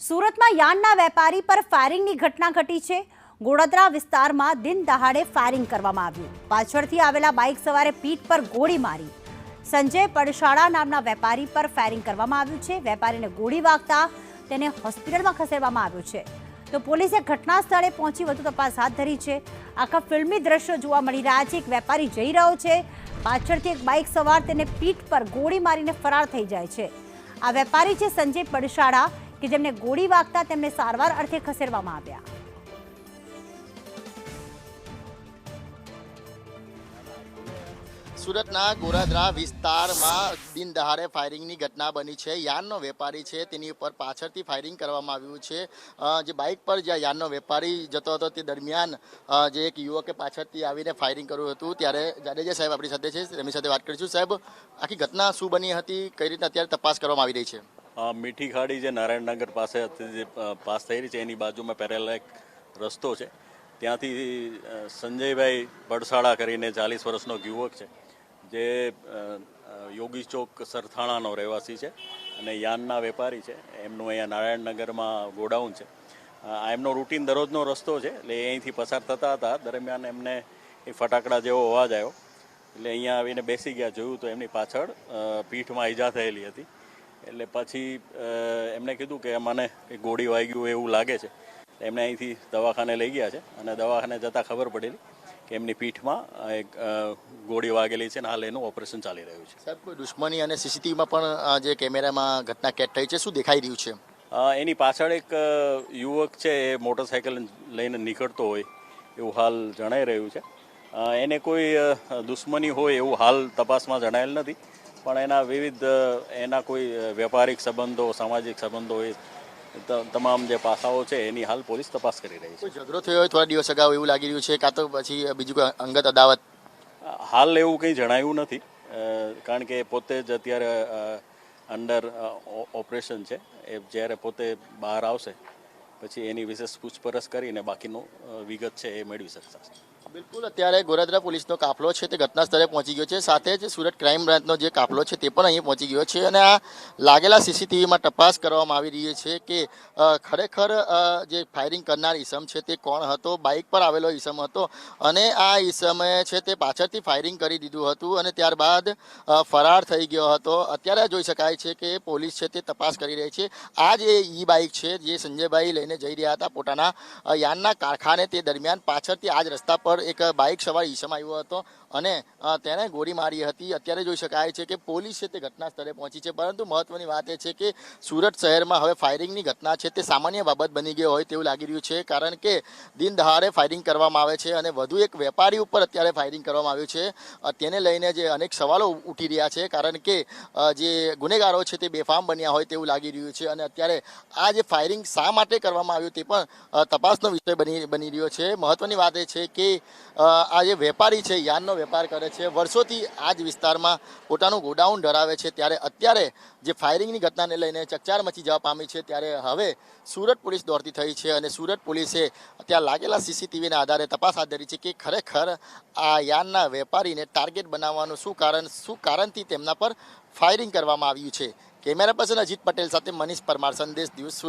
સુરતમાં યાનના વેપારી પર ફાયરિંગની ઘટના ઘટી છે। ગોળાદરા વિસ્તારમાં દિન દહાડે ફાયરિંગ કરવામાં આવ્યું। પાછળથી આવેલા બાઇક સવારે પીઠ પર ગોળી મારી સંજય પડશાળા નામના વેપારી પર ફાયરિંગ કરવામાં આવ્યું છે। વેપારીને ગોળી વાગતા તેને હોસ્પિટલમાં ખસેડવામાં આવ્યો છે। તો પોલીસે ઘટના સ્થળે પહોંચી વધુ તપાસ હાથ ધરી છે। આખા ફિલ્મી દ્રશ્યો જોવા મળી રહ્યા છે। એક વેપારી જઈ રહ્યો છે, પાછળથી એક બાઇક સવાર તેને પીઠ પર ગોળી મારીને ફરાર થઈ જાય છે। આ વેપારી છે સંજય પડશાળા કે જેમને ગોળી વાગતા તેમને સારવાર અર્થે ખસેડવામાં આવ્યા। સુરતના ગોળાદરા વિસ્તારમાં દિન દહાડે ફાયરિંગની ઘટના બની છે। યાનનો વેપારી છે તેની ઉપર પાછળથી ફાયરિંગ કરવામાં આવ્યું છે। જે બાઇક પર જ્યાં યાનનો વેપારી જતો હતો તે દરમિયાન જે એક યુવકે પાછળથી આવીને ફાયરિંગ કર્યું હતું। ત્યારે જાડેજા સાહેબ આપણી સાથે છે, તેમની સાથે વાત કરીશું। સાહેબ, આખી ઘટના શું બની હતી, કઈ રીતે અત્યારે તપાસ કરવામાં આવી રહી છે? મીઠી ખાડી જે નારાયણનગર પાસે જે પાસ થઈ રહી છે એની બાજુમાં પેરેલા એક રસ્તો છે, ત્યાંથી સંજયભાઈ પડશાળા કરીને 40 વર્ષનો યુવક છે જે યોગી ચોક સરથાણાનો રહેવાસી છે અને યાનના વેપારી છે। એમનું અહીંયા નારાયણનગરમાં ગોડાઉન છે। આ એમનો રૂટીન દરરોજનો રસ્તો છે, એટલે અહીંથી પસાર થતા હતા દરમિયાન એમને એ ફટાકડા જેવો અવાજ આવ્યો, એટલે અહીંયા આવીને બેસી ગયા। જોયું તો એમની પાછળ પીઠમાં ઈજા થયેલી હતી। એટલે પછી એમને કીધું કે મને ગોળી વાગ્યું એવું લાગે છે। એમને અહીંથી દવાખાને લઈ ગયા છે અને દવાખાને જતાં ખબર પડેલી કે એમની પીઠમાં એક ગોળી વાગેલી છે અને હાલ એનું ઓપરેશન ચાલી રહ્યું છે। સાહેબ, કોઈ દુશ્મની અને સીસીટીવીમાં પણ જે કેમેરામાં ઘટના કેદ થઈ છે, શું દેખાઈ રહ્યું છે? એની પાછળ એક યુવક છે, એ મોટરસાઇકલ લઈને નીકળતો હોય એવું હાલ જણાઈ રહ્યું છે। એને કોઈ દુશ્મની હોય એવું હાલ તપાસમાં જણાયેલ નથી, પણ એના વિવિધ એના કોઈ વ્યાપારિક સંબંધો, સામાજિક સંબંધો, એ તમામ જે પાસાઓ છે એની હાલ પોલીસ તપાસ કરી રહી છે। કોઈ ઝઘડો થયો હોય થોડા દિવસ અગાઉ એવું લાગી રહ્યું છે, કાં તો પછી બીજું કોઈ અંગત અદાવત? હાલ એવું કંઈ જણાયું નથી, કારણ કે પોતે જ અત્યારે અંડર ઓપરેશન છે। એ જ્યારે પોતે બહાર આવશે પછી એની વિશેષ પૂછપરછ કરીને બાકીનું વિગત છે એ મેળવી શકશે। બિલકુલ, અત્યારે ગોળાદરા પોલીસનો કાફલો છે તે ઘટના સ્થળે પહોંચી ગયો છે, સાથે જ સુરત ક્રાઇમ બ્રાન્ચનો જે કાફલો છે તે પણ અહીં પહોંચી ગયો છે અને આ લાગેલા સીસીટીવીમાં તપાસ કરવામાં આવી રહી છે કે ખરેખર જે ફાયરિંગ કરનાર ઈસમ છે તે કોણ હતો, બાઇક પર આવેલો ઈસમ હતો અને આ ઈસમે છે તે પાછળથી ફાયરિંગ કરી દીધું હતું અને ત્યારબાદ ફરાર થઈ ગયો હતો। અત્યારે જોઈ શકાય છે કે પોલીસ છે તે તપાસ કરી રહી છે। આ જે ઈ બાઇક છે જે સંજયભાઈ લઈને જઈ રહ્યા હતા પોતાના યાનના કારખાને, તે દરમિયાન પાછળથી આ જ રસ્તા પર એક બાઇક સવાર ઈસમ આવ્યો હતો અને તેણે ગોળી મારી હતી। અત્યારે જોઈ શકાય છે કે પોલીસ છે તે ઘટના સ્થળે પહોંચી છે, પરંતુ મહત્વની વાત એ છે કે સુરત શહેરમાં હવે ફાયરિંગની ઘટના છે તે સામાન્ય બાબત બની ગઈ હોય તેવું લાગી રહ્યું છે, કારણ કે દિન દહાડે ફાયરિંગ કરવામાં આવે છે અને વધુ એક વેપારી ઉપર અત્યારે ફાયરિંગ કરવામાં આવ્યું છે। તેને લઈને જે અનેક સવાલો ઉઠી રહ્યા છે, કારણ કે જે ગુનેગારો છે તે બેફામ બન્યા હોય તેવું લાગી રહ્યું છે અને અત્યારે આ જે ફાયરિંગ શા માટે કરવામાં આવ્યું તે પણ તપાસનો વિષય બની રહ્યો છે। મહત્વની વાત એ છે કે આ જે વેપારી છે, યાનનો વેપાર કરે છે, વર્ષોથી આ જ વિસ્તારમાં પોતાનું ગોડાઉન ધરાવે છે, ત્યારે અત્યારે જે ફાયરિંગની ઘટનાને લઈને ચકચાર મચી જવા પામી છે, ત્યારે હવે સુરત પોલીસ દોડતી થઈ છે અને સુરત પોલીસે ત્યાં લાગેલા સીસીટીવીના આધારે તપાસ હાથ ધરી છે કે ખરેખર આ યાનના વેપારીને ટાર્ગેટ બનાવવાનું શું કારણથી તેમના પર ફાયરિંગ કરવામાં આવ્યું છે। કેમેરા પર્સન અજીત પટેલ સાથે મનીષ પરમાર, સંદેશ ન્યૂઝ, સુરત।